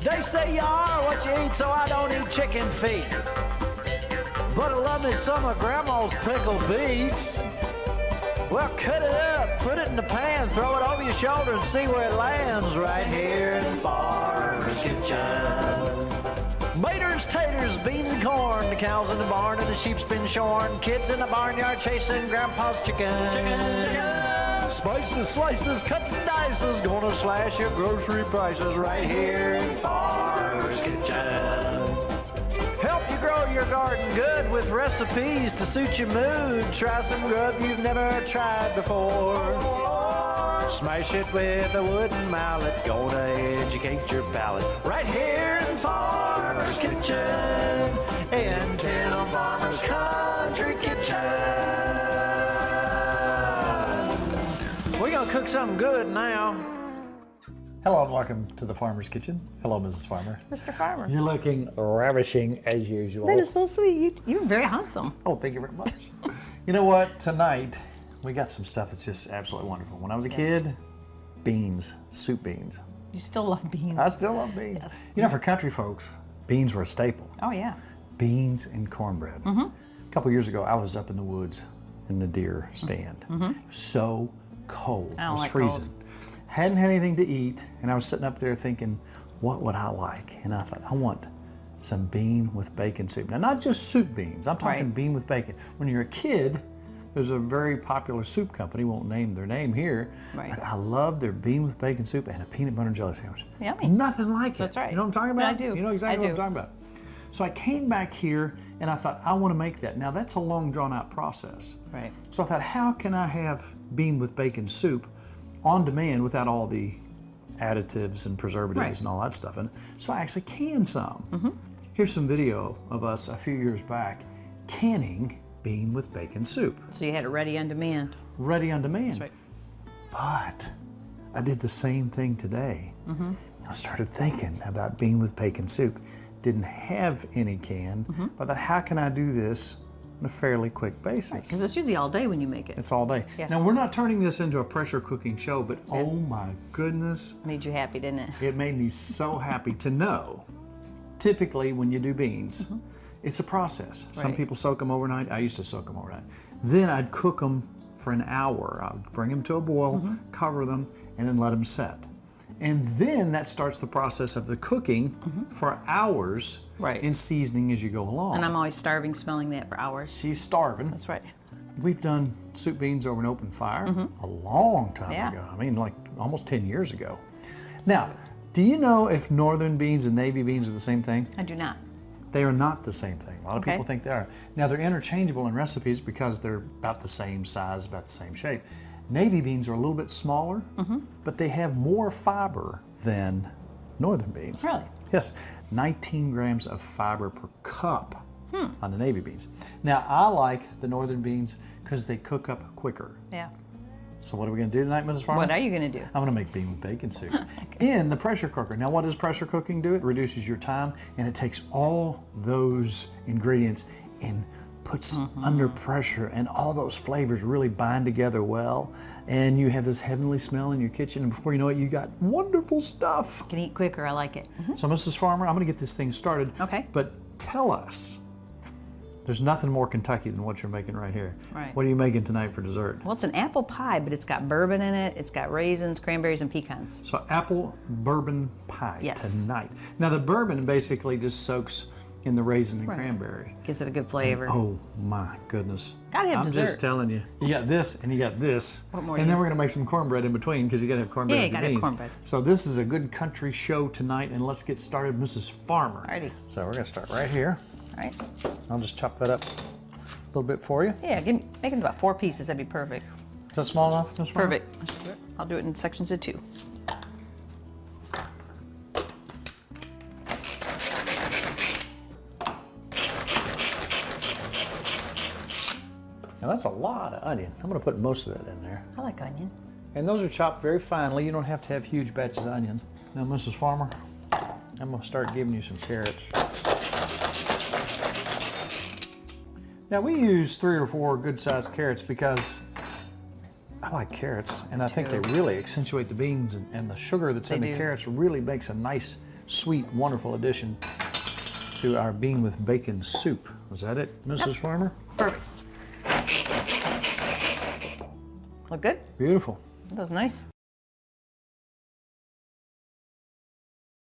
They say you are what you eat, so I don't eat chicken feet. But I love me some of Grandma's pickled beets. Well, cut it up, put it in the pan, throw it over your shoulder and see where it lands right here in Farmer's Kitchen. Maters, taters, beans and corn, the cows in the barn and the sheep's been shorn, kids in the barnyard chasing Grandpa's chicken. Spices, slices, cuts and dices, gonna slash your grocery prices right here in Farmer's Kitchen. Help you grow your garden good with recipes to suit your mood. Try some grub you've never tried before. Smash it with a wooden mallet, gonna educate your palate. Right here in Farmer's Kitchen, in Tim Farmer's Country Kitchen. We're gonna cook something good now. Hello and welcome to the Farmer's Kitchen. Hello, Mrs. Farmer. Mr. Farmer. You're looking ravishing as usual. That is so sweet. You're very handsome. Oh, thank you very much. You know what? Tonight, we got some stuff that's just absolutely wonderful. When I was a kid, beans, soup beans. You still love beans. I still love beans. Yes. You know, for country folks, beans were a staple. Oh, yeah. Beans and cornbread. A couple years ago, I was up in the woods in the deer stand. So cold. I don't It was like freezing. cold. Hadn't had anything to eat, and I was sitting up there thinking, what would I like? And I thought, I want some bean with bacon soup. Now, not just soup beans. I'm talking Right. bean with bacon. When you're a kid, there's a very popular soup company, won't name their name here, Right. but I love their bean with bacon soup and a peanut butter and jelly sandwich. Yummy. Nothing like it. That's right. You know what I'm talking about? I do. You know exactly I what I'm do. talking about. So I came back here and I thought, I want to make that. Now, that's a long, drawn-out process. Right. So I thought, how can I have bean with bacon soup on demand without all the additives and preservatives Right. and all that stuff in it? So I actually canned some. Here's some video of us a few years back canning bean with bacon soup. So you had it ready on demand. Ready on demand. That's right. But I did the same thing today. I started thinking about bean with bacon soup. Didn't have any canned, but I thought, how can I do this on a fairly quick basis? Because it's usually all day when you make it. It's all day. Yeah. Now, we're not turning this into a pressure cooking show, but oh my goodness, Made you happy, didn't it? it made me so happy to know. Typically, when you do beans, it's a process. Some Right. people soak them overnight. I used to soak them overnight. Then I'd cook them for an hour. I would bring them to a boil, cover them, and then let them set. And then that starts the process of the cooking for hours Right. and seasoning as you go along. And I'm always starving, smelling that for hours. She's starving. That's right. We've done soup beans over an open fire a long time Yeah. ago. I mean, like almost 10 years ago. Now, do you know if northern beans and navy beans are the same thing? I do not. They are not the same thing. A lot of Okay. people think they are. Now, they're interchangeable in recipes because they're about the same size, about the same shape. Navy beans are a little bit smaller, but they have more fiber than northern beans. Really? Yes, 19 grams of fiber per cup on the navy beans. Now, I like the northern beans because they cook up quicker. Yeah. So what are we going to do tonight, Mrs. Farmer? What are you going to do? I'm going to make bean with bacon soup in the pressure cooker. Now, what does pressure cooking do? It reduces your time, and it takes all those ingredients and puts under pressure, and all those flavors really bind together well, and you have this heavenly smell in your kitchen, and before you know it, you got wonderful stuff. Can eat quicker. I like it. So, Mrs. Farmer, I'm going to get this thing started. Okay. But tell us, there's nothing more Kentucky than what you're making right here. Right. What are you making tonight for dessert? Well, it's an apple pie, but it's got bourbon in it. It's got raisins, cranberries, and pecans. So apple bourbon pie Yes. tonight. Now the bourbon basically just soaks in the raisin and Right. cranberry. Gives it a good flavor. Oh my goodness. Gotta have I'm dessert. just telling you. You got this and you got this. What more And do then you- we're gonna make some cornbread in between because you gotta have cornbread Yeah, with you your gotta have beans. cornbread. So this is a good country show tonight, and let's get started, Mrs. Farmer. Alrighty. So we're gonna start right here. All right. I'll just chop that up a little bit for you. Yeah, make it about 4 pieces. That'd be perfect. Is that small enough, Mrs. Farmer? Perfect. I'll do it in sections of 2. Now that's a lot of onion. I'm gonna put most of that in there. I like onion. And those are chopped very finely. You don't have to have huge batches of onions. Now, Mrs. Farmer, I'm gonna start giving you some carrots. Now we use 3 or 4 good-sized carrots because I like carrots, and I think they really accentuate the beans, and the sugar that's in the do. carrots really makes a nice sweet, wonderful addition to our bean with bacon soup. Was that it, Mrs. Farmer? Perfect. Look good? Beautiful. That was nice.